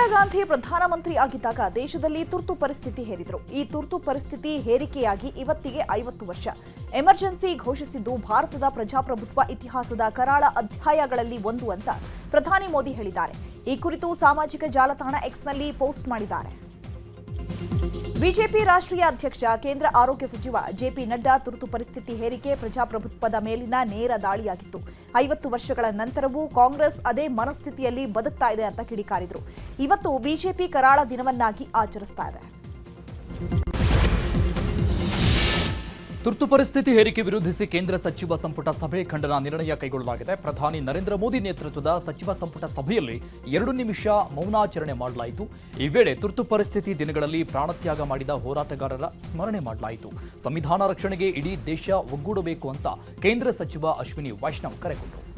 ಇಂದಿರಾ ಗಾಂಧಿ ಪ್ರಧಾನಮಂತ್ರಿ ಆಗಿದ್ದಾಗ ದೇಶದಲ್ಲಿ ತುರ್ತು ಪರಿಸ್ಥಿತಿ ಹೇರಿದ್ರು. ಈ ತುರ್ತು ಪರಿಸ್ಥಿತಿ ಹೇರಿಕೆಯಾಗಿ ಇವತ್ತಿಗೆ 50 ವರ್ಷ. ಎಮರ್ಜೆನ್ಸಿ ಘೋಷಿಸಿದ್ದು ಭಾರತದ ಪ್ರಜಾಪ್ರಭುತ್ವ ಇತಿಹಾಸದ ಕರಾಳ ಅಧ್ಯಾಯಗಳಲ್ಲಿ ಒಂದು ಅಂತ ಪ್ರಧಾನಿ ಮೋದಿ ಹೇಳಿದ್ದಾರೆ. ಈ ಕುರಿತು ಸಾಮಾಜಿಕ ಜಾಲತಾಣ ಎಕ್ಸ್ನಲ್ಲಿ ಪೋಸ್ಟ್ ಮಾಡಿದ್ದಾರೆ. ಬಿಜೆಪಿ ರಾಷ್ಟ್ರೀಯ ಅಧ್ಯಕ್ಷ ಕೇಂದ್ರ ಆರೋಗ್ಯ ಸಚಿವ ಜೆಪಿ ನಡ್ಡಾ ತುರ್ತು ಪರಿಸ್ಥಿತಿ ಹೇರಿಕೆ ಪ್ರಜಾಪ್ರಭುತ್ವದ ಮೇಲಿನ ನೇರ ದಾಳಿಯಾಗಿತ್ತು. 50 ವರ್ಷಗಳ ನಂತರವೂ ಕಾಂಗ್ರೆಸ್ ಅದೇ ಮನಸ್ಥಿತಿಯಲ್ಲಿ ಬದುಕ್ತಾ ಇದೆ ಅಂತ ಕಿಡಿಕಾರಿದ್ರು. ಇವತ್ತು ಬಿಜೆಪಿ ಕರಾಳ ದಿನವನ್ನಾಗಿ ಆಚರಿಸ್ತಾ ಇದೆ. ತುರ್ತು ಪರಿಸ್ಥಿತಿ ಹೇರಿಕೆ ವಿರೋಧಿಸಿ ಕೇಂದ್ರ ಸಚಿವ ಸಂಪುಟ ಸಭೆ ಖಂಡನ ನಿರ್ಣಯ ಕೈಗೊಳ್ಳಲಾಗಿದೆ. ಪ್ರಧಾನಿ ನರೇಂದ್ರ ಮೋದಿ ನೇತೃತ್ವದ ಸಚಿವ ಸಂಪುಟ ಸಭೆಯಲ್ಲಿ 2 ನಿಮಿಷ ಮೌನಾಚರಣೆ ಮಾಡಲಾಯಿತು. ಈ ವೇಳೆ ತುರ್ತು ಪರಿಸ್ಥಿತಿ ದಿನಗಳಲ್ಲಿ ಪ್ರಾಣತ್ಯಾಗ ಮಾಡಿದ ಹೋರಾಟಗಾರರ ಸ್ಮರಣೆ ಮಾಡಲಾಯಿತು. ಸಂವಿಧಾನ ರಕ್ಷಣೆಗೆ ಇಡೀ ದೇಶ ಒಗ್ಗೂಡಬೇಕು ಅಂತ ಕೇಂದ್ರ ಸಚಿವ ಅಶ್ವಿನಿ ವೈಷ್ಣವ್ ಕರೆ ಕೊಟ್ಟರು.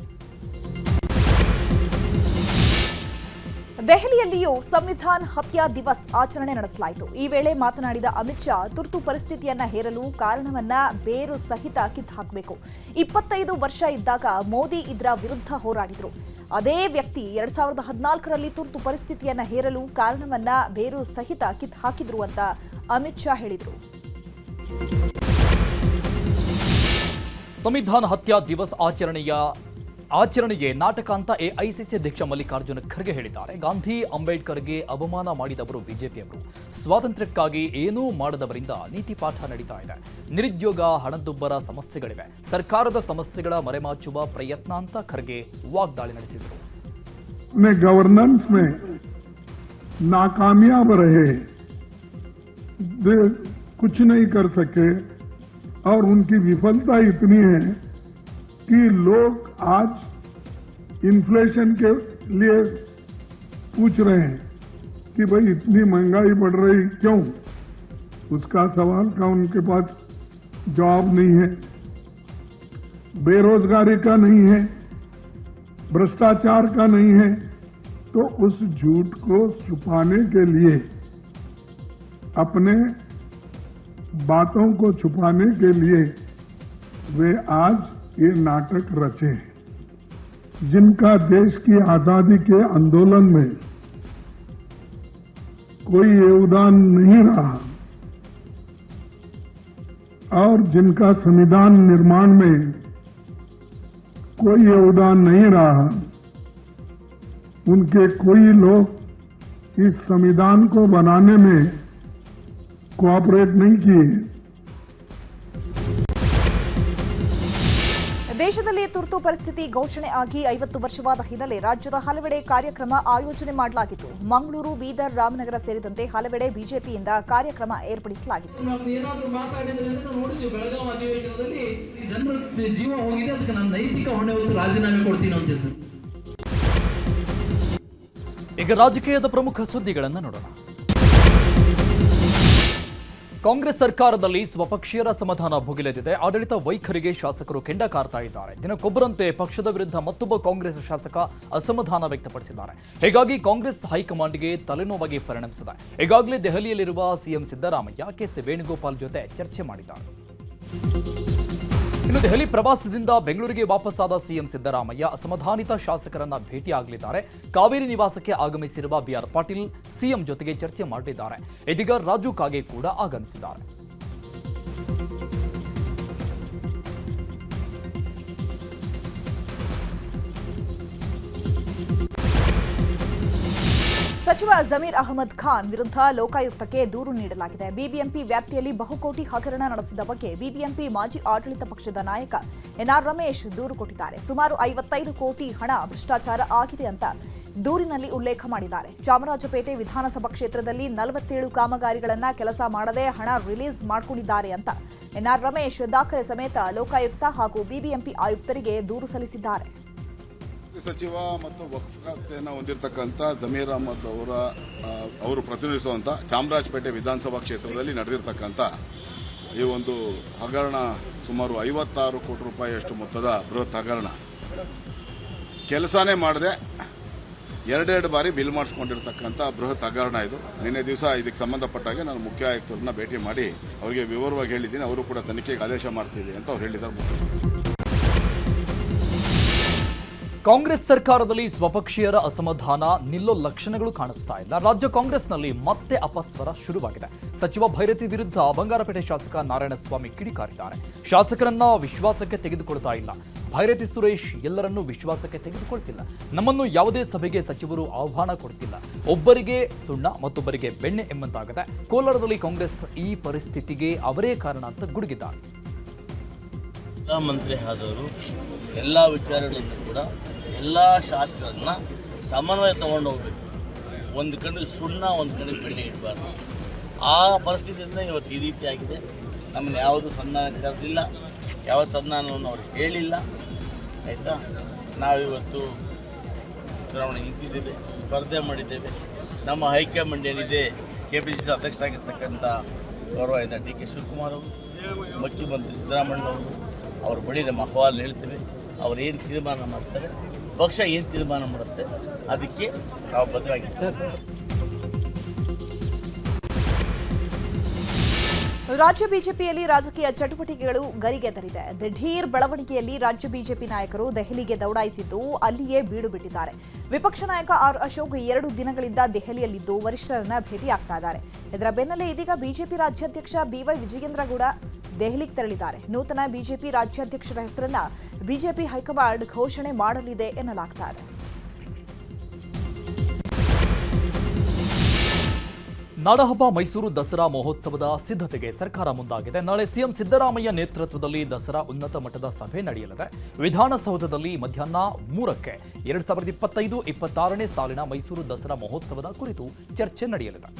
ದೆಹಲಿಯಲ್ಲಿಯೂ ಸಂವಿಧಾನ್ ಹತ್ಯಾ ದಿವಸ್ ಆಚರಣೆ ನಡೆಸಲಾಯಿತು. ಈ ವೇಳೆ ಮಾತನಾಡಿದ ಅಮಿತ್ ಶಾ, ತುರ್ತು ಪರಿಸ್ಥಿತಿಯನ್ನ ಹೇರಲು ಕಾರಣವನ್ನ ಬೇರು ಸಹಿತ ಕಿತ್ತಾಕಬೇಕು. 25 ವರ್ಷ ಇದ್ದಾಗ ಮೋದಿ ಇದರ ವಿರುದ್ಧ ಹೋರಾಡಿದ್ರು. ಅದೇ ವ್ಯಕ್ತಿ 2014ರಲ್ಲಿ ತುರ್ತು ಪರಿಸ್ಥಿತಿಯನ್ನ ಹೇರಲು ಕಾರಣವನ್ನ ಬೇರು ಸಹಿತ ಕಿತ್ತು ಹಾಕಿದ್ರು ಅಂತ ಅಮಿತ್ ಶಾ ಹೇಳಿದರು. ಸಂವಿಧಾನ ಹತ್ಯಾ ದಿವಸ್ ಆಚರಣೆಗೆ ನಾಟಕ ಅಂತ ಎಐಸಿಸಿ ಅಧ್ಯಕ್ಷ ಮಲ್ಲಿಕಾರ್ಜುನ ಖರ್ಗೆ ಹೇಳಿದ್ದಾರೆ. ಗಾಂಧಿ ಅಂಬೇಡ್ಕರ್ಗೆ ಅವಮಾನ ಮಾಡಿದವರು ಬಿಜೆಪಿಯವರು. ಸ್ವಾತಂತ್ರ್ಯಕ್ಕಾಗಿ ಏನೂ ಮಾಡದವರಿಂದ ನೀತಿ ಪಾಠ ನಡೀತಾ ಇದೆ. ನಿರುದ್ಯೋಗ, ಹಣದುಬ್ಬರ ಸಮಸ್ಯೆಗಳಿವೆ. ಸರ್ಕಾರದ ಸಮಸ್ಯೆಗಳ ಮರೆಮಾಚುವ ಪ್ರಯತ್ನ ಅಂತ ಖರ್ಗೆ ವಾಗ್ದಾಳಿ ನಡೆಸಿದರು. ಗವರ್ನೆನ್ಸ್ में नाकामयाब रहे, कुछ नहीं कर सके और उनकी विफलता इतनी है कि लोग आज इन्फ्लेशन के लिए पूछ रहे हैं कि भाई इतनी महंगाई बढ़ रही क्यों? उसका सवाल का उनके पास जवाब नहीं है. बेरोजगारी का नहीं है, भ्रष्टाचार का नहीं है. तो उस झूठ को छुपाने के लिए, अपने बातों को छुपाने के लिए वे आज ये नाटक रचे. जिनका देश की आजादी के आंदोलन में कोई योगदान नहीं रहा और जिनका संविधान निर्माण में कोई योगदान नहीं रहा, उनके कोई लोग इस संविधान को बनाने में कोऑपरेट नहीं किए. ದೇಶದಲ್ಲಿ ತುರ್ತು ಪರಿಸ್ಥಿತಿ ಘೋಷಣೆ ಆಗಿ 50 ವರ್ಷವಾದ ಹಿನ್ನೆಲೆ ರಾಜ್ಯದ ಹಲವೆಡೆ ಕಾರ್ಯಕ್ರಮ ಆಯೋಜನೆ ಮಾಡಲಾಗಿತ್ತು. ಮಂಗಳೂರು, ಬೀದರ್, ರಾಮನಗರ ಸೇರಿದಂತೆ ಹಲವೆಡೆ ಬಿಜೆಪಿಯಿಂದ ಕಾರ್ಯಕ್ರಮ ಏರ್ಪಡಿಸಲಾಗಿತ್ತು. ಈಗ ರಾಜಕೀಯದ ಪ್ರಮುಖ ಸುದ್ದಿಗಳನ್ನು ನೋಡೋಣ. ಕಾಂಗ್ರೆಸ್ ಸರ್ಕಾರದಲ್ಲಿ ಸ್ವಪಕ್ಷೀಯರ ಅಸಮಾಧಾನ ಭುಗಿಲೆದಿದೆ. ಆಡಳಿತ ವೈಖರಿಗೆ ಶಾಸಕರು ಕೆಂಡ ಕಾರ್ತಾ ಇದ್ದಾರೆ. ದಿನಕ್ಕೊಬ್ಬರಂತೆ ಪಕ್ಷದ ವಿರುದ್ಧ ಮತ್ತೊಬ್ಬ ಕಾಂಗ್ರೆಸ್ ಶಾಸಕ ಅಸಮಾಧಾನ ವ್ಯಕ್ತಪಡಿಸಿದ್ದಾರೆ. ಹೀಗಾಗಿ ಕಾಂಗ್ರೆಸ್ ಹೈಕಮಾಂಡ್ಗೆ ತಲೆನೋವಾಗಿ ಪರಿಣಮಿಸಿದೆ. ಈಗಾಗಲೇ ದೆಹಲಿಯಲ್ಲಿರುವ ಸಿಎಂ ಸಿದ್ದರಾಮಯ್ಯ ಕೆಸಿ ವೇಣುಗೋಪಾಲ್ ಜೊತೆ ಚರ್ಚೆ ಮಾಡಿದ್ದಾರೆ. ಇನ್ನು ದೆಹಲಿ ಪ್ರವಾಸದಿಂದ ಬೆಂಗಳೂರಿಗೆ ವಾಪಸ್ಸಾದ ಸಿಎಂ ಸಿದ್ದರಾಮಯ್ಯ ಅಸಮಾಧಾನಿತ ಶಾಸಕರನ್ನ ಭೇಟಿಯಾಗಲಿದ್ದಾರೆ. ಕಾವೇರಿ ನಿವಾಸಕ್ಕೆ ಆಗಮಿಸಿರುವ ಬಿಆರ್ ಪಾಟೀಲ್ ಸಿಎಂ ಜೊತೆಗೆ ಚರ್ಚೆ ಮಾಡಲಿದ್ದಾರೆ. ಇದೀಗ ರಾಜು ಕಾಗೆ ಕೂಡ ಆಗಮಿಸಿದ್ದಾರೆ. ಸಚಿವ ಜಮೀರ್ ಅಹಮದ್ ಖಾನ್ ವಿರುದ್ಧ ಲೋಕಾಯುಕ್ತಕ್ಕೆ ದೂರು ನೀಡಲಾಗಿದೆ. ಬಿಬಿಎಂಪಿ ವ್ಯಾಪ್ತಿಯಲ್ಲಿ ಬಹುಕೋಟಿ ಹಗರಣ ನಡೆಸಿದ ಬಗ್ಗೆ ಬಿಬಿಎಂಪಿ ಮಾಜಿ ಆಡಳಿತ ಪಕ್ಷದ ನಾಯಕ ಎನ್ಆರ್ ರಮೇಶ್ ದೂರು ಕೊಟ್ಟಿದ್ದಾರೆ. ಸುಮಾರು 55 ಕೋಟಿ ಹಣ ಭ್ರಷ್ಟಾಚಾರ ಆಗಿದೆ ಅಂತ ದೂರಿನಲ್ಲಿ ಉಲ್ಲೇಖ ಮಾಡಿದ್ದಾರೆ. ಚಾಮರಾಜಪೇಟೆ ವಿಧಾನಸಭಾ ಕ್ಷೇತ್ರದಲ್ಲಿ 47 ಕಾಮಗಾರಿಗಳನ್ನ ಕೆಲಸ ಮಾಡದೆ ಹಣ ರಿಲೀಸ್ ಮಾಡಿಕೊಂಡಿದ್ದಾರೆ ಅಂತ ಎನ್ಆರ್ ರಮೇಶ್ ದಾಖಲೆ ಸಮೇತ ಲೋಕಾಯುಕ್ತ ಹಾಗೂ ಬಿಬಿಎಂಪಿ ಆಯುಕ್ತರಿಗೆ ದೂರು ಸಲ್ಲಿಸಿದ್ದಾರೆ. ಸಚಿವ ಮತ್ತು ವಕ್ಫ್ ಖಾತೆಯನ್ನು ಹೊಂದಿರತಕ್ಕಂಥ ಜಮೀರ್ ಅಹಮದ್ ಅವರು ಪ್ರತಿನಿಧಿಸುವಂಥ ಚಾಮರಾಜಪೇಟೆ ವಿಧಾನಸಭಾ ಕ್ಷೇತ್ರದಲ್ಲಿ ನಡೆದಿರತಕ್ಕಂಥ ಈ ಒಂದು ಹಗರಣ ಸುಮಾರು 56 ಕೋಟಿ ರೂಪಾಯಿಯಷ್ಟು ಮೊತ್ತದ ಬೃಹತ್ ಹಗರಣ, ಕೆಲಸನೇ ಮಾಡದೆ ಎರಡೆರಡು ಬಾರಿ ಬಿಲ್ ಮಾಡಿಸ್ಕೊಂಡಿರ್ತಕ್ಕಂಥ ಬೃಹತ್ ಹಗರಣ ಇದು. ನಿನ್ನೆ ದಿವಸ ಇದಕ್ಕೆ ಸಂಬಂಧಪಟ್ಟಾಗೆ ನಾನು ಮುಖ್ಯ ಆಯುಕ್ತರನ್ನ ಭೇಟಿ ಮಾಡಿ ಅವರಿಗೆ ವಿವರವಾಗಿ ಹೇಳಿದ್ದೀನಿ. ಅವರು ಕೂಡ ತನಿಖೆಗೆ ಆದೇಶ ಮಾಡ್ತೀವಿ ಅಂತ ಅವ್ರು ಹೇಳಿದ್ದಾರೆ. ಕಾಂಗ್ರೆಸ್ ಸರ್ಕಾರದಲ್ಲಿ ಸ್ವಪಕ್ಷೀಯರ ಅಸಮಾಧಾನ ನಿಲ್ಲೋ ಲಕ್ಷಣಗಳು ಕಾಣಿಸ್ತಾ ಇಲ್ಲ. ರಾಜ್ಯ ಕಾಂಗ್ರೆಸ್ನಲ್ಲಿ ಮತ್ತೆ ಅಪಸ್ವರ ಶುರುವಾಗಿದೆ. ಸಚಿವ ಭೈರತಿ ವಿರುದ್ಧ ಬಂಗಾರಪೇಟೆ ಶಾಸಕ ನಾರಾಯಣಸ್ವಾಮಿ ಕಿಡಿಕಾರಿದ್ದಾರೆ. ಶಾಸಕರನ್ನ ವಿಶ್ವಾಸಕ್ಕೆ ತೆಗೆದುಕೊಳ್ತಾ ಇಲ್ಲ. ಭೈರತಿ ಸುರೇಶ್ ಎಲ್ಲರನ್ನೂ ವಿಶ್ವಾಸಕ್ಕೆ ತೆಗೆದುಕೊಳ್ತಿಲ್ಲ. ನಮ್ಮನ್ನು ಯಾವುದೇ ಸಭೆಗೆ ಸಚಿವರು ಆಹ್ವಾನ ಕೊಡ್ತಿಲ್ಲ. ಒಬ್ಬರಿಗೆ ಸುಣ್ಣ ಮತ್ತೊಬ್ಬರಿಗೆ ಬೆಣ್ಣೆ ಎಂಬಂತಾಗಿದೆ. ಕೋಲಾರದಲ್ಲಿ ಕಾಂಗ್ರೆಸ್ ಈ ಪರಿಸ್ಥಿತಿಗೆ ಅವರೇ ಕಾರಣ ಅಂತ ಗುಡುಗಿದ್ದಾರೆ. ಮಂತ್ರಿ ಆದವರು ಎಲ್ಲ ವಿಚಾರಗಳನ್ನು ಕೂಡ ಎಲ್ಲ ಶಾಸಕರನ್ನ ಸಮನ್ವಯ ತಗೊಂಡು ಹೋಗ್ಬೇಕು. ಒಂದು ಕಡೆಗೆ ಸುಣ್ಣ, ಒಂದು ಕಡೆಗೆ ಬೆಣ್ಣೆ ಇಡಬಾರ್ದು. ಆ ಪರಿಸ್ಥಿತಿಯಿಂದ ಇವತ್ತು ಈ ರೀತಿ ಆಗಿದೆ. ನಮ್ಮನ್ನು ಯಾವುದು ಸಂಧಾನ ಕರೆದಿಲ್ಲ, ಯಾವ ಸಂಧಾನವನ್ನು ಅವರು ಹೇಳಿಲ್ಲ. ಆಯಿತಾ, ನಾವಿವತ್ತು ಚುನಾವಣೆ ನಿಂತಿದ್ದೇವೆ, ಸ್ಪರ್ಧೆ ಮಾಡಿದ್ದೇವೆ. ನಮ್ಮ ಹೈಕಮಾಂಡ್ ಏನಿದೆ, KPCC ಅಧ್ಯಕ್ಷರಾಗಿರ್ತಕ್ಕಂಥ ಗೌರವಾಯುತ DK ಶಿವಕುಮಾರ್ ಅವರು, ಮುಖ್ಯಮಂತ್ರಿ ಸಿದ್ದರಾಮಯ್ಯ ಅವರು, ಅವ್ರ ಬಳಿ ನಮ್ಮ ಅಹವಾಲು ಹೇಳ್ತೇವೆ. ಅವ್ರು ಏನು ತೀರ್ಮಾನ ಮಾಡ್ತಾರೆ, ಪಕ್ಷ ಏನು ತೀರ್ಮಾನ ಮಾಡುತ್ತೆ, ಅದಕ್ಕೆ ನಾವು ಬದ್ಧವಾಗಿರ್ತೇವೆ. ರಾಜ್ಯ ಬಿಜೆಪಿಯಲ್ಲಿ ರಾಜಕೀಯ ಚಟುವಟಿಕೆಗಳು ಗರಿಗೆದರಿದೆ. ದಿಢೀರ್ ಬೆಳವಣಿಗೆಯಲ್ಲಿ ರಾಜ್ಯ ಬಿಜೆಪಿ ನಾಯಕರು ದೆಹಲಿಗೆ ದೌಡಾಯಿಸಿದ್ದು ಅಲ್ಲಿಯೇ ಬೀಡು ಬಿಟ್ಟಿದ್ದಾರೆ. ವಿಪಕ್ಷ ನಾಯಕ ಆರ್ ಅಶೋಕ್ 2 ದಿನಗಳಿಂದ ದೆಹಲಿಯಲ್ಲಿದ್ದು ವರಿಷ್ಠರನ್ನ ಭೇಟಿಯಾಗ್ತಾ ಇದ್ದಾರೆ. ಇದರ ಬೆನ್ನಲ್ಲೇ ಇದೀಗ ಬಿಜೆಪಿ ರಾಜ್ಯಾಧ್ಯಕ್ಷ BY ವಿಜಯೇಂದ್ರ ಗೌಡ ದೆಹಲಿಗೆ ತೆರಳಿದ್ದಾರೆ. ನೂತನ ಬಿಜೆಪಿ ರಾಜ್ಯಾಧ್ಯಕ್ಷರ ಹೆಸರನ್ನ ಬಿಜೆಪಿ ಹೈಕಮಾಂಡ್ ಘೋಷಣೆ ಮಾಡಲಿದೆ ಎನ್ನಲಾಗ್ತಾ ಇದೆ. ನಾಡಹಬ್ಬ ಮೈಸೂರು ದಸರಾ ಮಹೋತ್ಸವದ ಸಿದ್ಧತೆಗೆ ಸರ್ಕಾರ ಮುಂದಾಗಿದೆ. ನಾಳೆ ಸಿಎಂ ಸಿದ್ದರಾಮಯ್ಯ ನೇತೃತ್ವದಲ್ಲಿ ದಸರಾ ಉನ್ನತ ಮಟ್ಟದ ಸಭೆ ನಡೆಯಲಿದೆ. ವಿಧಾನಸೌಧದಲ್ಲಿ ಮಧ್ಯಾಹ್ನ 3ಕ್ಕೆ 2025-26ನೇ ಸಾಲಿನ ಮೈಸೂರು ದಸರಾ ಮಹೋತ್ಸವದ ಕುರಿತು ಚರ್ಚೆ ನಡೆಯಲಿದೆ.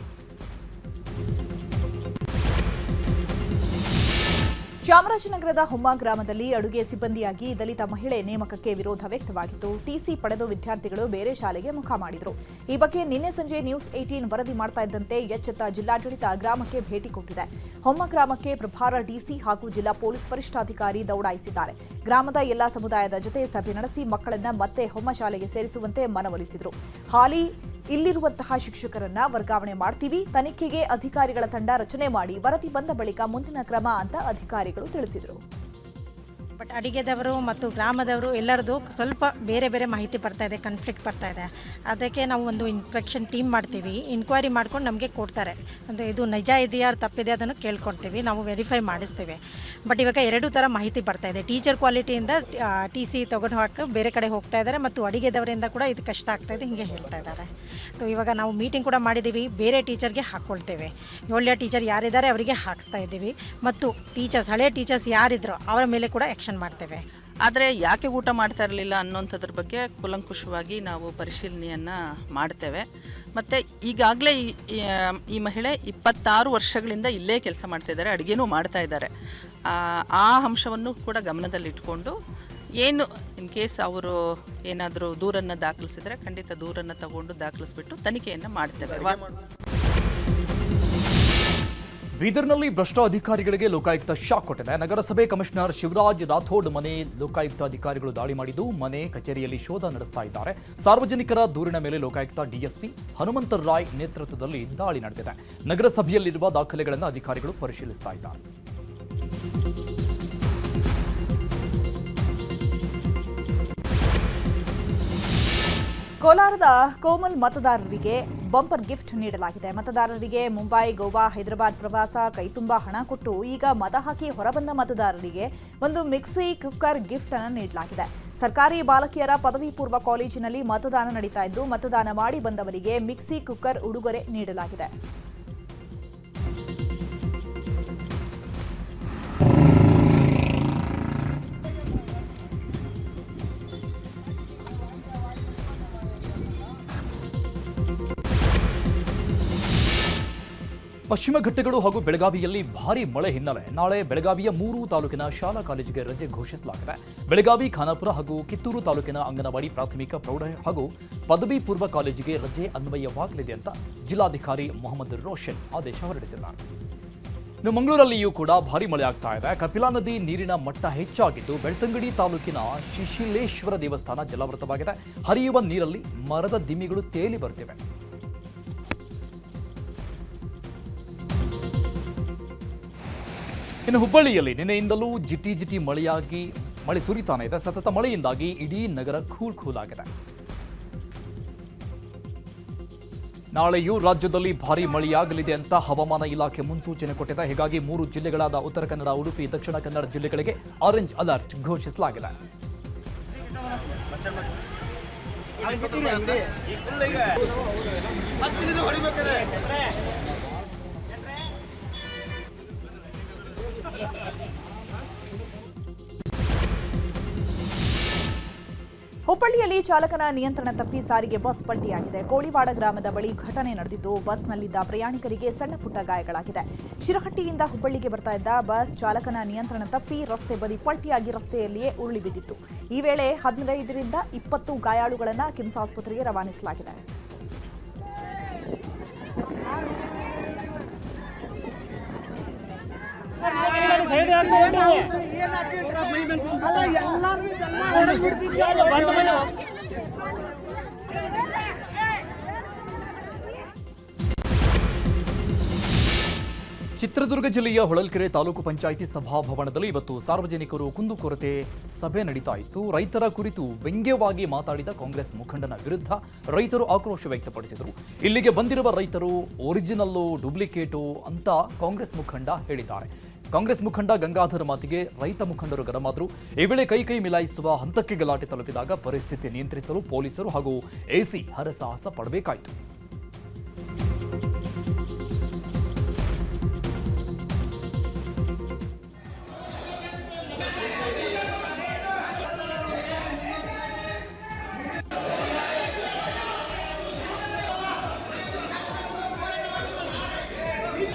ಚಾಮರಾಜನಗರದ ಹೊಮ್ಮ ಗ್ರಾಮದಲ್ಲಿ ಅಡುಗೆ ಸಿಬ್ಬಂದಿಯಾಗಿ ದಲಿತ ಮಹಿಳೆ ನೇಮಕಕ್ಕೆ ವಿರೋಧ ವ್ಯಕ್ತವಾಗಿತ್ತು. ಟಿಸಿ ಪಡೆದು ವಿದ್ಯಾರ್ಥಿಗಳು ಬೇರೆ ಶಾಲೆಗೆ ಮುಖ ಮಾಡಿದರು. ಈ ಬಗ್ಗೆ ನಿನ್ನೆ ಸಂಜೆ ನ್ಯೂಸ್ 18 ವರದಿ ಮಾಡ್ತಾ ಇದ್ದಂತೆ ಎಚ್ಚೆತ್ತ ಜಿಲ್ಲಾಡಳಿತ ಗ್ರಾಮಕ್ಕೆ ಭೇಟಿ ಕೊಟ್ಟಿದೆ. ಹೊಮ್ಮ ಗ್ರಾಮಕ್ಕೆ ಪ್ರಭಾರ ಡಿಸಿ ಹಾಗೂ ಜಿಲ್ಲಾ ಪೊಲೀಸ್ ವರಿಷ್ಠಾಧಿಕಾರಿ ದೌಡಾಯಿಸಿದ್ದಾರೆ. ಗ್ರಾಮದ ಎಲ್ಲಾ ಸಮುದಾಯದ ಜೊತೆ ಸಭೆ ನಡೆಸಿ ಮಕ್ಕಳನ್ನ ಮತ್ತೆ ಹೊಮ್ಮ ಶಾಲೆಗೆ ಸೇರಿಸುವಂತೆ ಮನವೊಲಿಸಿದರು. ಹಾಲಿ ಇಲ್ಲಿರುವಂತಹ ಶಿಕ್ಷಕರನ್ನ ವರ್ಗಾವಣೆ ಮಾಡ್ತೀವಿ, ತನಿಖೆಗೆ ಅಧಿಕಾರಿಗಳ ತಂಡ ರಚನೆ ಮಾಡಿ ವರದಿ ಬಂದ ಬಳಿಕ ಮುಂದಿನ ಕ್ರಮ ಅಂತ ಅಧಿಕಾರಿಗಳು ತಿಳಿಸಿದರು. ಬಟ್ ಅಡಿಗೆದವರು ಮತ್ತು ಗ್ರಾಮದವರು ಎಲ್ಲರದು ಸ್ವಲ್ಪ ಬೇರೆ ಬೇರೆ ಮಾಹಿತಿ ಬರ್ತಾ ಇದೆ, ಕಾನ್ಫ್ಲಿಕ್ಟ್ ಬರ್ತಾ ಇದೆ. ಅದಕ್ಕೆ ನಾವು ಒಂದು ಇನ್ಸ್ಪೆಕ್ಷನ್ ಟೀಮ್ ಮಾಡ್ತೀವಿ, ಇನ್ಕ್ವೈರಿ ಮಾಡ್ಕೊಂಡು ನಮಗೆ ಕೊಡ್ತಾರೆ. ಅಂದರೆ ಇದು ನಿಜ ಇದೆಯಾ ತಪ್ಪಿದೆ ಅದನ್ನು ಕೇಳ್ಕೊಳ್ತೀವಿ, ನಾವು ವೆರಿಫೈ ಮಾಡಿಸ್ತೀವಿ. ಬಟ್ ಇವಾಗ 2 ಥರ ಮಾಹಿತಿ ಬರ್ತಾ ಇದೆ. ಟೀಚರ್ ಕ್ವಾಲಿಟಿಯಿಂದ TC ತೊಗೊಂಡು ಹಾಕಿ ಬೇರೆ ಕಡೆ ಹೋಗ್ತಾ ಇದ್ದಾರೆ, ಮತ್ತು ಅಡಿಗೆದವರಿಂದ ಕೂಡ ಇದು ಕಷ್ಟ ಆಗ್ತಾ ಇದೆ ಹಿಂಗೆ ಹೇಳ್ತಾ ಇದ್ದಾರೆ. ಸೊ ಇವಾಗ ನಾವು ಮೀಟಿಂಗ್ ಕೂಡ ಮಾಡಿದ್ದೀವಿ, ಬೇರೆ ಟೀಚರ್ಗೆ ಹಾಕ್ಕೊಳ್ತೇವೆ. ಒಳ್ಳೆಯ ಟೀಚರ್ ಯಾರಿದ್ದಾರೆ ಅವರಿಗೆ ಹಾಕಿಸ್ತಾ ಇದ್ದೀವಿ, ಮತ್ತು ಟೀಚರ್ಸ್ ಹಳೆ ಟೀಚರ್ಸ್ ಯಾರಿದ್ರು ಅವರ ಮೇಲೆ ಕೂಡ ಆ್ಯಕ್ಷನ್ ಮಾಡ್ತೇವೆ. ಆದರೆ ಯಾಕೆ ಊಟ ಮಾಡ್ತಾ ಇರಲಿಲ್ಲ ಅನ್ನೋಂಥದ್ರ ಬಗ್ಗೆ ಕೂಲಂಕುಷವಾಗಿ ನಾವು ಪರಿಶೀಲನೆಯನ್ನು ಮಾಡ್ತೇವೆ. ಮತ್ತು ಈಗಾಗಲೇ ಈ ಮಹಿಳೆ 26 ವರ್ಷಗಳಿಂದ ಇಲ್ಲೇ ಕೆಲಸ ಮಾಡ್ತಾಯಿದ್ದಾರೆ, ಅಡುಗೆನೂ ಮಾಡ್ತಾ ಇದ್ದಾರೆ. ಆ ಅಂಶವನ್ನು ಕೂಡ ಗಮನದಲ್ಲಿಟ್ಕೊಂಡು ಏನು ಇನ್ ಕೇಸ್ ಅವರು ಏನಾದರೂ ದೂರನ್ನು ದಾಖಲಿಸಿದರೆ ಖಂಡಿತ ದೂರನ್ನು ತಗೊಂಡು ದಾಖಲಿಸ್ಬಿಟ್ಟು ತನಿಖೆಯನ್ನು ಮಾಡ್ತೇವೆ. ಬೀದರ್ನಲ್ಲಿ ಭ್ರಷ್ಟ ಅಧಿಕಾರಿಗಳಿಗೆ ಲೋಕಾಯುಕ್ತ ಶಾಕ್ ಕೊಟ್ಟಿದೆ. ನಗರಸಭೆ ಕಮಿಷನರ್ ಶಿವರಾಜ್ ರಾಥೋಡ್ ಮನೆ ಲೋಕಾಯುಕ್ತ ಅಧಿಕಾರಿಗಳು ದಾಳಿ ಮಾಡಿದ್ದು ಮನೆ ಕಚೇರಿಯಲ್ಲಿ ಶೋಧ ನಡೆಸ್ತಾ ಇದ್ದಾರೆ. ಸಾರ್ವಜನಿಕರ ದೂರಿನ ಮೇಲೆ ಲೋಕಾಯುಕ್ತ DSP ಹನುಮಂತ ರಾಯ್ ನೇತೃತ್ವದಲ್ಲಿ ದಾಳಿ ನಡೆದಿದೆ. ನಗರಸಭೆಯಲ್ಲಿರುವ ದಾಖಲೆಗಳನ್ನು ಅಧಿಕಾರಿಗಳು ಪರಿಶೀಲಿಸ್ತಾ ಇದ್ದಾರೆ. ಕೋಲಾರದ ಕೋಮಲ್ ಮತದಾರರಿಗೆ ಬಂಪರ್ ಗಿಫ್ಟ್ ನೀಡಲಾಗಿದೆ. ಮತದಾರರಿಗೆ ಮುಂಬೈ, ಗೋವಾ, ಹೈದರಾಬಾದ್ ಪ್ರವಾಸ ಕೈತುಂಬಾ ಹಣ ಕೊಟ್ಟು ಈಗ ಮತ ಹಾಕಿ ಹೊರಬಂದ ಮತದಾರರಿಗೆ ಒಂದು ಮಿಕ್ಸಿ ಕುಕ್ಕರ್ ಗಿಫ್ಟ್ ಅನ್ನು ನೀಡಲಾಗಿದೆ. ಸರ್ಕಾರಿ ಬಾಲಕಿಯರ ಪದವಿ ಪೂರ್ವ ಕಾಲೇಜಿನಲ್ಲಿ ಮತದಾನ ನಡೀತಾ ಇದ್ದು ಮತದಾನ ಮಾಡಿ ಬಂದವರಿಗೆ ಮಿಕ್ಸಿ ಕುಕ್ಕರ್ ಉಡುಗೊರೆ ನೀಡಲಾಗಿದೆ. ಪಶ್ಚಿಮ ಘಟ್ಟಗಳು ಹಾಗೂ ಬೆಳಗಾವಿಯಲ್ಲಿ ಭಾರೀ ಮಳೆ ಹಿನ್ನೆಲೆ ನಾಳೆ ಬೆಳಗಾವಿಯ 3 ತಾಲೂಕಿನ ಶಾಲಾ ಕಾಲೇಜಿಗೆ ರಜೆ ಘೋಷಿಸಲಾಗಿದೆ. ಬೆಳಗಾವಿ, ಖಾನಾಪುರ ಹಾಗೂ ಕಿತ್ತೂರು ತಾಲೂಕಿನ ಅಂಗನವಾಡಿ, ಪ್ರಾಥಮಿಕ, ಪ್ರೌಢ ಹಾಗೂ ಪದವಿ ಪೂರ್ವ ಕಾಲೇಜಿಗೆ ರಜೆ ಅನ್ವಯವಾಗಲಿದೆ ಅಂತ ಜಿಲ್ಲಾಧಿಕಾರಿ ಮೊಹಮ್ಮದ್ ರೋಷನ್ ಆದೇಶ ಹೊರಡಿಸಿದ್ದಾರೆ. ಇನ್ನು ಮಂಗಳೂರಲ್ಲಿಯೂ ಕೂಡ ಭಾರೀ ಮಳೆ ಆಗ್ತಾ ಇದೆ. ಕಪಿಲಾ ನದಿ ನೀರಿನ ಮಟ್ಟ ಹೆಚ್ಚಾಗಿದ್ದು ಬೆಳ್ತಂಗಡಿ ತಾಲೂಕಿನ ಶಿಶಿಲೇಶ್ವರ ದೇವಸ್ಥಾನ ಜಲಾವೃತವಾಗಿದೆ. ಹರಿಯುವ ನೀರಲ್ಲಿ ಮರದ ದಿಮ್ಮಿಗಳು ತೇಲಿ ಬರ್ತಿವೆ. ಇನ್ನು ಹುಬ್ಬಳ್ಳಿಯಲ್ಲಿ ನಿನ್ನೆಯಿಂದಲೂ ಜಿಟಿ ಮಳೆಯಾಗಿ ಮಳೆ ಸುರಿತಾನೆ ಇದೆ. ಸತತ ಮಳೆಯಿಂದಾಗಿ ಇಡೀ ನಗರ ಕೂಲ್ ಆಗಿದೆ. ನಾಳೆಯೂ ರಾಜ್ಯದಲ್ಲಿ ಭಾರೀ ಮಳೆಯಾಗಲಿದೆ ಅಂತ ಹವಾಮಾನ ಇಲಾಖೆ ಮುನ್ಸೂಚನೆ ಕೊಟ್ಟಿದೆ. ಹೀಗಾಗಿ 3 ಜಿಲ್ಲೆಗಳಾದ ಉತ್ತರ ಕನ್ನಡ, ಉಡುಪಿ, ದಕ್ಷಿಣ ಕನ್ನಡ ಜಿಲ್ಲೆಗಳಿಗೆ ಆರೆಂಜ್ ಅಲರ್ಟ್ ಘೋಷಿಸಲಾಗಿದೆ. ಹುಬ್ಬಳ್ಳಿಯಲ್ಲಿ ಚಾಲಕನ ನಿಯಂತ್ರಣ ತಪ್ಪಿ ಸಾರಿಗೆ ಬಸ್ ಪಲ್ಟಿಯಾಗಿದೆ. ಕೋಳಿವಾಡ ಗ್ರಾಮದ ಬಳಿ ಘಟನೆ ನಡೆದಿದ್ದು ಬಸ್ನಲ್ಲಿದ್ದ ಪ್ರಯಾಣಿಕರಿಗೆ ಸಣ್ಣ ಪುಟ್ಟ ಗಾಯಗಳಾಗಿದೆ. ಶಿರಹಟ್ಟಿಯಿಂದ ಹುಬ್ಬಳ್ಳಿಗೆ ಬರ್ತಾ ಇದ್ದ ಬಸ್ ಚಾಲಕನ ನಿಯಂತ್ರಣ ತಪ್ಪಿ ರಸ್ತೆ ಬದಿ ಪಲ್ಟಿಯಾಗಿ ರಸ್ತೆಯಲ್ಲಿಯೇ ಉರುಳಿ ಬಿದ್ದಿತ್ತು. ಈ ವೇಳೆ 15ರಿಂದ 20 ಗಾಯಾಳುಗಳನ್ನು ಕಿಮ್ಸ್ ಆಸ್ಪತ್ರೆಗೆ ರವಾನಿಸಲಾಗಿದೆ. ಚಿತ್ರದುರ್ಗ ಜಿಲ್ಲೆಯ ಹೊಳಲ್ಕೆರೆ ತಾಲೂಕು ಪಂಚಾಯಿತಿ ಸಭಾಭವನದಲ್ಲಿ ಇವತ್ತು ಸಾರ್ವಜನಿಕರು ಕುಂದುಕೊರತೆ ಸಭೆ ನಡೀತಾ ಇತ್ತು. ರೈತರ ಕುರಿತು ವ್ಯಂಗ್ಯವಾಗಿ ಮಾತಾಡಿದ ಕಾಂಗ್ರೆಸ್ ಮುಖಂಡನ ವಿರುದ್ಧ ರೈತರು ಆಕ್ರೋಶ ವ್ಯಕ್ತಪಡಿಸಿದರು. ಇಲ್ಲಿಗೆ ಬಂದಿರುವ ರೈತರು ಒರಿಜಿನಲ್ಲು, ಡೂಪ್ಲಿಕೇಟು ಅಂತ ಕಾಂಗ್ರೆಸ್ ಮುಖಂಡ ಹೇಳಿದ್ದಾರೆ. ಕಾಂಗ್ರೆಸ್ ಮುಖಂಡ ಗಂಗಾಧರ್ ಮಾತಿಗೆ ರೈತ ಮುಖಂಡರು ಗರಮಾದರು. ಈ ವೇಳೆ ಕೈ ಮಿಲಾಯಿಸುವ ಹಂತಕ್ಕೆ ಗಲಾಟೆ ತಲುಪಿದಾಗ ಪರಿಸ್ಥಿತಿ ನಿಯಂತ್ರಿಸಲು ಪೊಲೀಸರು ಹಾಗೂ ಎಸಿ ಹರಸಾಹಸ ಪಡಬೇಕಾಯಿತು.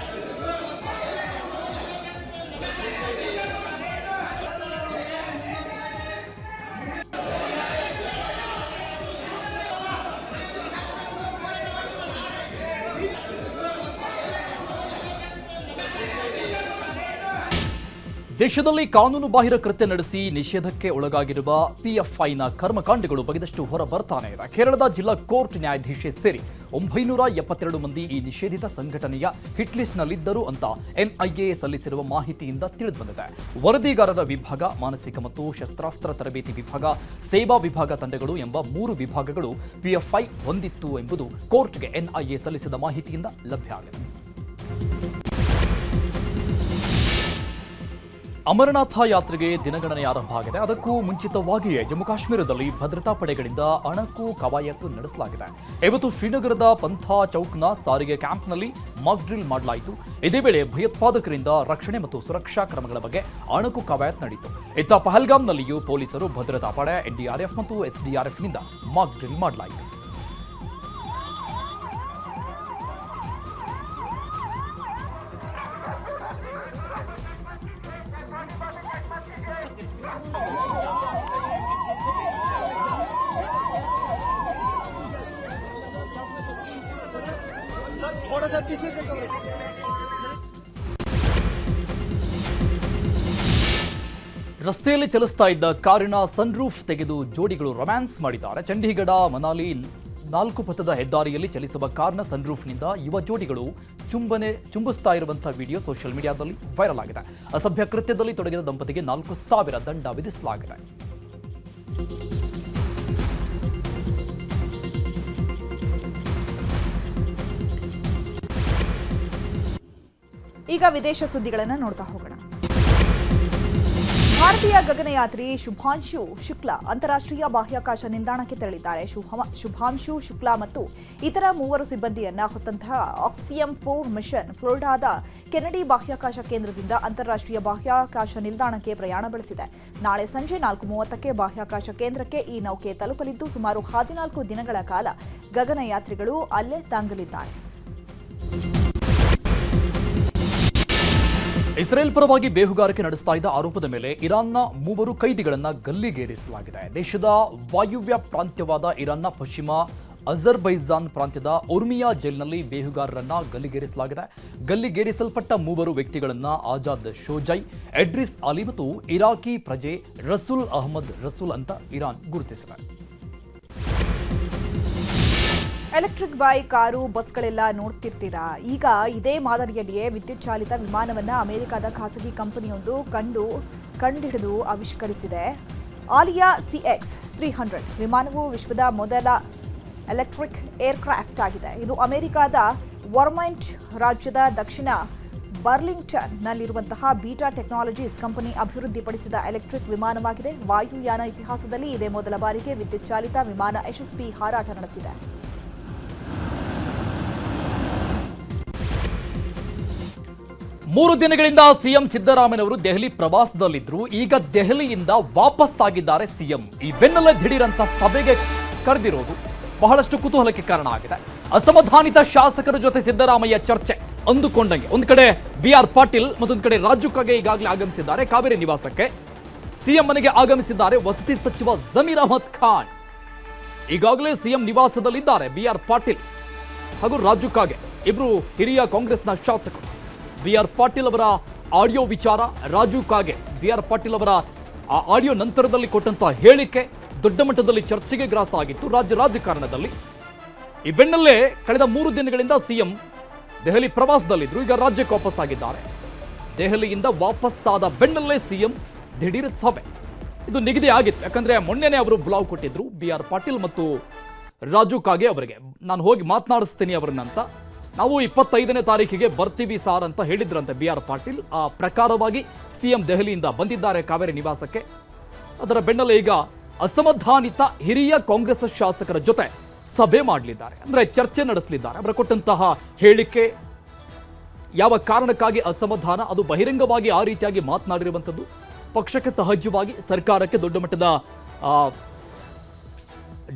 ದೇಶದಲ್ಲಿ ಕಾನೂನು ಬಾಹಿರ ಕೃತ್ಯ ನಡೆಸಿ ನಿಷೇಧಕ್ಕೆ ಒಳಗಾಗಿರುವ ಪಿಎಫ್ಐನ ಕರ್ಮಕಾಂಡಗಳು ಬಗೆದಷ್ಟು ಹೊರ ಬರ್ತಾನೆ ಇದೆ. ಕೇರಳದ ಜಿಲ್ಲಾ ಕೋರ್ಟ್ ನ್ಯಾಯಾಧೀಶೆ ಸೇರಿ 972 ಮಂದಿ ಈ ನಿಷೇಧಿತ ಸಂಘಟನೆಯ ಹಿಟ್ಲಿಸ್ಟ್ನಲ್ಲಿದ್ದರು ಅಂತ ಎನ್ಐಎ ಸಲ್ಲಿಸಿರುವ ಮಾಹಿತಿಯಿಂದ ತಿಳಿದುಬಂದಿದೆ. ವರದಿಗಾರರ ವಿಭಾಗ, ಮಾನಸಿಕ ಮತ್ತು ಶಸ್ತ್ರಾಸ್ತ್ರ ತರಬೇತಿ ವಿಭಾಗ, ಸೇವಾ ವಿಭಾಗ ತಂಡಗಳು ಎಂಬ 3 ವಿಭಾಗಗಳು ಪಿಎಫ್ಐ ಹೊಂದಿತ್ತು ಎಂಬುದು ಕೋರ್ಟ್ಗೆ ಎನ್ಐಎ ಸಲ್ಲಿಸಿದ ಮಾಹಿತಿಯಿಂದ ಲಭ್ಯ ಆಗಿದೆ. ಅಮರನಾಥ ಯಾತ್ರೆಗೆ ದಿನಗಣನೆ ಆರಂಭ ಆಗಿದೆ. ಅದಕ್ಕೂ ಮುಂಚಿತವಾಗಿಯೇ ಜಮ್ಮು ಕಾಶ್ಮೀರದಲ್ಲಿ ಭದ್ರತಾ ಪಡೆಗಳಿಂದ ಅಣಕು ಕವಾಯತು ನಡೆಸಲಾಗಿದೆ. ಇವತ್ತು ಶ್ರೀನಗರದ ಪಂಥಾ ಚೌಕ್ನ ಸಾರಿಗೆ ಕ್ಯಾಂಪ್ನಲ್ಲಿ ಮಾಕ್ ಡ್ರಿಲ್ ಮಾಡಲಾಯಿತು. ಇದೇ ವೇಳೆ ಭಯೋತ್ಪಾದಕರಿಂದ ರಕ್ಷಣೆ ಮತ್ತು ಸುರಕ್ಷಾ ಕ್ರಮಗಳ ಬಗ್ಗೆ ಅಣಕು ಕವಾಯತ್ ನಡೆಯಿತು. ಇತ್ತ ಪಹಲ್ಗಾಮ್ನಲ್ಲಿಯೂ ಪೊಲೀಸರು, ಭದ್ರತಾ ಪಡೆ, ಎನ್ಡಿಆರ್ಎಫ್ ಮತ್ತು ಎಸ್ಡಿಆರ್ಎಫ್ನಿಂದ ಮಾಕ್ ಡ್ರಿಲ್ ಮಾಡಲಾಯಿತು. ರಸ್ತೆಯಲ್ಲಿ ಚಲಿಸ್ತಾ ಇದ್ದ ಕಾರಿನ ಸನ್ರೂಫ್ ತೆಗೆದು ಜೋಡಿಗಳು ರೊಮ್ಯಾನ್ಸ್ ಮಾಡಿದ್ದಾರೆ. ಚಂಡೀಗಢ ಮನಾಲಿ 4 ಪಥದ ಹೆದ್ದಾರಿಯಲ್ಲಿ ಚಲಿಸುವ ಕಾರ್ನ ಸನ್ರೂಫ್ನಿಂದ ಯುವ ಜೋಡಿಗಳು ಚುಂಬಿಸ್ತಾ ಇರುವಂತಹ ವಿಡಿಯೋ ಸೋಷಿಯಲ್ ಮೀಡಿಯಾದಲ್ಲಿ ವೈರಲ್ ಆಗಿದೆ. ಅಸಭ್ಯ ಕೃತ್ಯದಲ್ಲಿ ತೊಡಗಿದ ದಂಪತಿಗೆ 4,000 ದಂಡ ವಿಧಿಸಲಾಗಿದೆ. ಈಗ ವಿದೇಶ ಸುದ್ದಿಗಳನ್ನು ನೋಡ್ತಾ ಹೋಗೋಣ. ಭಾರತೀಯ ಗಗನಯಾತ್ರಿ ಶುಭಾಂಶು ಶುಕ್ಲಾ ಅಂತಾರಾಷ್ಟ್ರೀಯ ಬಾಹ್ಯಾಕಾಶ ನಿಲ್ದಾಣಕ್ಕೆ ತೆರಳಿದ್ದಾರೆ. ಶುಭಾಂಶು ಶುಕ್ಲಾ ಮತ್ತು ಇತರ 3 ಸಿಬ್ಬಂದಿಯನ್ನ ಹೊತ್ತಂತಹ ಆಕ್ಸಿಯಂ 4 ಮಿಷನ್ ಫ್ಲೋರಿಡಾದ ಕೆನಡಿ ಬಾಹ್ಯಾಕಾಶ ಕೇಂದ್ರದಿಂದ ಅಂತಾರಾಷ್ಟ್ರೀಯ ಬಾಹ್ಯಾಕಾಶ ನಿಲ್ದಾಣಕ್ಕೆ ಪ್ರಯಾಣ ಬೆಳೆಸಿದೆ. ನಾಳೆ ಸಂಜೆ 4:30ಕ್ಕೆ ಬಾಹ್ಯಾಕಾಶ ಕೇಂದ್ರಕ್ಕೆ ಈ ನೌಕೆ ತಲುಪಲಿದ್ದು ಸುಮಾರು 14 ದಿನಗಳ ಕಾಲ ಗಗನಯಾತ್ರಿಗಳು ಅಲ್ಲೇ ತಂಗಲಿದ್ದಾರೆ. ಇಸ್ರೇಲ್ ಪರವಾಗಿ ಬೇಹುಗಾರಿಕೆ ನಡೆಸ್ತಾ ಇದ್ದ ಆರೋಪದ ಮೇಲೆ ಇರಾನ್ನ 3 ಕೈದಿಗಳನ್ನು ಗಲ್ಲಿಗೇರಿಸಲಾಗಿದೆ. ದೇಶದ ವಾಯುವ್ಯ ಪ್ರಾಂತ್ಯವಾದ ಇರಾನ್ನ ಪಶ್ಚಿಮ ಅಜರ್ಬೈಜಾನ್ ಪ್ರಾಂತ್ಯದ ಉರ್ಮಿಯಾ ಜೈಲಿನಲ್ಲಿ ಬೇಹುಗಾರರನ್ನ ಗಲ್ಲಿಗೇರಿಸಲಾಗಿದೆ. ಗಲ್ಲಿಗೇರಿಸಲ್ಪಟ್ಟ 3 ವ್ಯಕ್ತಿಗಳನ್ನು ಆಜಾದ್ ಶೋಜೈ, ಎಡ್ರಿಸ್ ಅಲಿ ಮತ್ತು ಇರಾಕಿ ಪ್ರಜೆ ರಸೂಲ್ ಅಹಮದ್ ರಸೂಲ್ ಅಂತ ಇರಾನ್ ಗುರುತಿಸಿದೆ. ಎಲೆಕ್ಟ್ರಿಕ್ ಬೈಕ್, ಕಾರು, ಬಸ್ಗಳೆಲ್ಲ ನೋಡ್ತಿರ್ತೀರಾ. ಈಗ ಇದೇ ಮಾದರಿಯಲ್ಲಿಯೇ ವಿದ್ಯುತ್ ಚಾಲಿತ ವಿಮಾನವನ್ನ ಅಮೆರಿಕದ ಖಾಸಗಿ ಕಂಪನಿಯೊಂದು ಕಂಡುಹಿಡಿದು ಆವಿಷ್ಕರಿಸಿದೆ. ಆಲಿಯಾ CX-300 ವಿಮಾನವು ವಿಶ್ವದ ಮೊದಲ ಎಲೆಕ್ಟ್ರಿಕ್ ಏರ್ಕ್ರಾಫ್ಟ್ ಆಗಿದೆ. ಇದು ಅಮೆರಿಕದ ವರ್ಮೈಂಟ್ ರಾಜ್ಯದ ದಕ್ಷಿಣ ಬರ್ಲಿಂಗ್ಟನ್ನಲ್ಲಿರುವಂತಹ ಬೀಟಾ ಟೆಕ್ನಾಲಜೀಸ್ ಕಂಪನಿ ಅಭಿವೃದ್ಧಿಪಡಿಸಿದ ಎಲೆಕ್ಟ್ರಿಕ್ ವಿಮಾನವಾಗಿದೆ. ವಾಯುಯಾನ ಇತಿಹಾಸದಲ್ಲಿ ಇದೇ ಮೊದಲ ಬಾರಿಗೆ ವಿದ್ಯುತ್ ಚಾಲಿತ ವಿಮಾನ ಯಶಸ್ವಿ ಹಾರಾಟ ನಡೆಸಿದೆ. ಮೂರು ದಿನಗಳಿಂದ ಸಿಎಂ ಸಿದ್ದರಾಮಯ್ಯನವರು ದೆಹಲಿ ಪ್ರವಾಸದಲ್ಲಿದ್ರು. ಈಗ ದೆಹಲಿಯಿಂದ ವಾಪಸ್ ಆಗಿದ್ದಾರೆ ಸಿಎಂ. ಈ ಬೆನ್ನಲ್ಲೇ ದಿಢೀರಂತ ಸಭೆಗೆ ಕರೆದಿರೋದು ಬಹಳಷ್ಟು ಕುತೂಹಲಕ್ಕೆ ಕಾರಣ ಆಗಿದೆ. ಅಸಮಾಧಾನಿತ ಶಾಸಕರ ಜೊತೆ ಸಿದ್ದರಾಮಯ್ಯ ಚರ್ಚೆ ಅಂದುಕೊಂಡಂಗೆ ಒಂದು ಕಡೆ BR ಪಾಟೀಲ್, ಮತ್ತೊಂದು ಕಡೆ ರಾಜು ಕಾಗೆ ಈಗಾಗಲೇ ಆಗಮಿಸಿದ್ದಾರೆ ಕಾವೇರಿ ನಿವಾಸಕ್ಕೆ. ಸಿಎಂ ಮನೆಗೆ ಆಗಮಿಸಿದ್ದಾರೆ ವಸತಿ ಸಚಿವ ಜಮೀರ್ ಅಹಮದ್ ಖಾನ್. ಈಗಾಗಲೇ ಸಿಎಂ ನಿವಾಸದಲ್ಲಿದ್ದಾರೆ BR ಪಾಟೀಲ್ ಹಾಗೂ ರಾಜು ಕಾಗೆ, ಇಬ್ರು ಹಿರಿಯ ಕಾಂಗ್ರೆಸ್ನ ಶಾಸಕರು. BR ಪಾಟೀಲ್ ಅವರ ಆಡಿಯೋ ವಿಚಾರ, ರಾಜು ಕಾಗೆ BR ಪಾಟೀಲ್ ಅವರ ಆ ಆಡಿಯೋ ನಂತರದಲ್ಲಿ ಕೊಟ್ಟಂತಹ ಹೇಳಿಕೆ ದೊಡ್ಡ ಮಟ್ಟದಲ್ಲಿ ಚರ್ಚೆಗೆ ಗ್ರಾಸ ಆಗಿತ್ತು ರಾಜ್ಯ ರಾಜಕಾರಣದಲ್ಲಿ. ಈ ಬೆನ್ನಲ್ಲೇ ಕಳೆದ 3 ದಿನಗಳಿಂದ ಸಿಎಂ ದೆಹಲಿ ಪ್ರವಾಸದಲ್ಲಿದ್ರು. ಈಗ ರಾಜ್ಯಕ್ಕೆ ವಾಪಸ್ ಆಗಿದ್ದಾರೆ. ದೆಹಲಿಯಿಂದ ವಾಪಸ್ಸಾದ ಬೆನ್ನಲ್ಲೇ ಸಿಎಂ ದಿಢೀರ್ ಸಭೆ ಇದು ನಿಗದಿ ಆಗಿತ್ತು. ಯಾಕಂದ್ರೆ ಮೊನ್ನೆನೇ ಅವರು ಬ್ಲಾಗ್ ಕೊಟ್ಟಿದ್ರು BR ಪಾಟೀಲ್ ಮತ್ತು ರಾಜು ಕಾಗೆ ಅವರಿಗೆ, ನಾನು ಹೋಗಿ ಮಾತನಾಡಿಸ್ತೀನಿ ಅವರನ್ನಂತ. ನಾವು 25ನೇ ತಾರೀಕಿಗೆ ಬರ್ತೀವಿ ಸಾರ್ ಅಂತ ಹೇಳಿದ್ರಂತೆ BR ಪಾಟೀಲ್. ಆ ಪ್ರಕಾರವಾಗಿ ಸಿಎಂ ದೆಹಲಿಯಿಂದ ಬಂದಿದ್ದಾರೆ ಕಾವೇರಿ ನಿವಾಸಕ್ಕೆ. ಅದರ ಬೆನ್ನಲ್ಲೇ ಈಗ ಅಸಮಾಧಾನಿತ ಹಿರಿಯ ಕಾಂಗ್ರೆಸ್ ಶಾಸಕರ ಜೊತೆ ಸಭೆ ಮಾಡಲಿದ್ದಾರೆ, ಅಂದ್ರೆ ಚರ್ಚೆ ನಡೆಸಲಿದ್ದಾರೆ. ಅವರ ಕೊಟ್ಟಂತಹ ಹೇಳಿಕೆ, ಯಾವ ಕಾರಣಕ್ಕಾಗಿ ಅಸಮಾಧಾನ, ಅದು ಬಹಿರಂಗವಾಗಿ ಆ ರೀತಿಯಾಗಿ ಮಾತನಾಡಿರುವಂಥದ್ದು ಪಕ್ಷಕ್ಕೆ ಸಹಜವಾಗಿ ಸರ್ಕಾರಕ್ಕೆ ದೊಡ್ಡ ಮಟ್ಟದ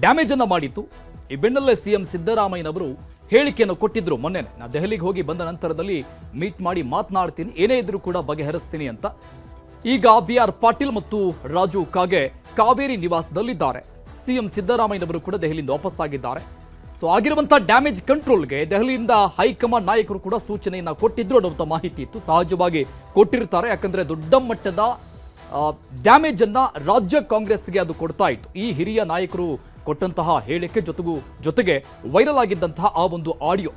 ಡ್ಯಾಮೇಜ್ ಅನ್ನ ಮಾಡಿತ್ತು. ಈ ಬೆನ್ನಲ್ಲೇ ಸಿಎಂ ಸಿದ್ದರಾಮಯ್ಯನವರು ಹೇಳಿಕೆಯನ್ನು ಕೊಟ್ಟಿದ್ರು ಮೊನ್ನೆ, ನಾನು ದೆಹಲಿಗೆ ಹೋಗಿ ಬಂದ ನಂತರದಲ್ಲಿ ಮೀಟ್ ಮಾಡಿ ಮಾತನಾಡ್ತೀನಿ, ಏನೇ ಇದ್ರೂ ಕೂಡ ಬಗೆಹರಿಸ್ತೀನಿ ಅಂತ. ಈಗ BR ಪಾಟೀಲ್ ಮತ್ತು ರಾಜು ಕಾಗೆ ಕಾವೇರಿ ನಿವಾಸದಲ್ಲಿದ್ದಾರೆ. ಸಿಎಂ ಸಿದ್ದರಾಮಯ್ಯನವರು ಕೂಡ ದೆಹಲಿಯಿಂದ ವಾಪಸ್ಸಾಗಿದ್ದಾರೆ. ಸೊ ಆಗಿರುವಂತಹ ಡ್ಯಾಮೇಜ್ ಕಂಟ್ರೋಲ್ಗೆ ದೆಹಲಿಯಿಂದ ಹೈಕಮಾಂಡ್ ನಾಯಕರು ಕೂಡ ಸೂಚನೆಯನ್ನ ಕೊಟ್ಟಿದ್ರು ಅನ್ನುವಂಥ ಮಾಹಿತಿ ಇತ್ತು. ಸಹಜವಾಗಿ ಕೊಟ್ಟಿರ್ತಾರೆ, ಯಾಕಂದ್ರೆ ದೊಡ್ಡ ಮಟ್ಟದ ಡ್ಯಾಮೇಜ್ ಅನ್ನ ರಾಜ್ಯ ಕಾಂಗ್ರೆಸ್ಗೆ ಅದು ಕೊಡ್ತಾ ಇತ್ತು. ಈ ಹಿರಿಯ ನಾಯಕರು ಕೊಟ್ಟಂತಹ ಹೇಳಿಕೆ ಜೊತೆಗೆ ವೈರಲ್ ಆಗಿದ್ದಂತಹ ಆ ಒಂದು ಆಡಿಯೋ